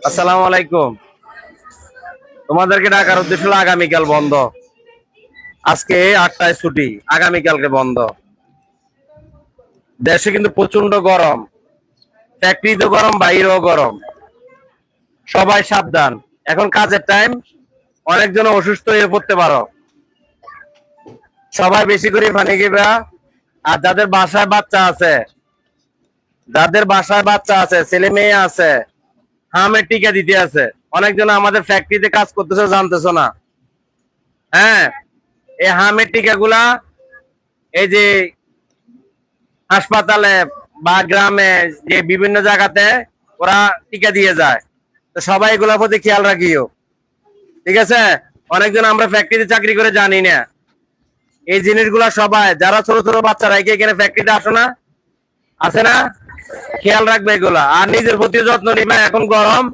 আসসালামু আলাইকুম। তোমাদেরকে ডাকার উদ্দেশ্য হলো আগামীকাল বন্ধ। আজকে 8টায় ছুটি, আগামীকালকে বন্ধ। দেশে কিন্তু প্রচন্ড গরম, ফ্যাক্টরিতে গরম, বাইরেও গরম। সবাই সাবধান, এখন কাজের টাইম, অনেকজন অসুস্থ হয়ে পড়তে পারো। সবাই বেশি করে পানি খাবা। আর যাদের বাসায় বাচ্চা আছে, ছেলে মেয়ে আছে, হামের টিকা দিতে আছে। অনেকজন আমাদের ফ্যাক্টরিতে কাজ করতেছে, জানতেছো না। হ্যাঁ, এই হামের টিকাগুলা এই যে হাসপাতালে বা গ্রামে যে বিভিন্ন জায়গাতে ওরা টিকা দিয়ে যায়। তো সবাই এগুলোর প্রতি খেয়াল রাখিও, ঠিক আছে? অনেকজন আমরা ফ্যাক্টরিতে চাকরি করে জানি না এই জিনিসগুলা। সবাই যারা ছোট ছোট বাচ্চারা এখানে ফ্যাক্টরিতে আসো না, আছে না, খেয়াল রাখবে এগুলা। আর নিজের প্রতি যত্ন নিবে, এখন গরম।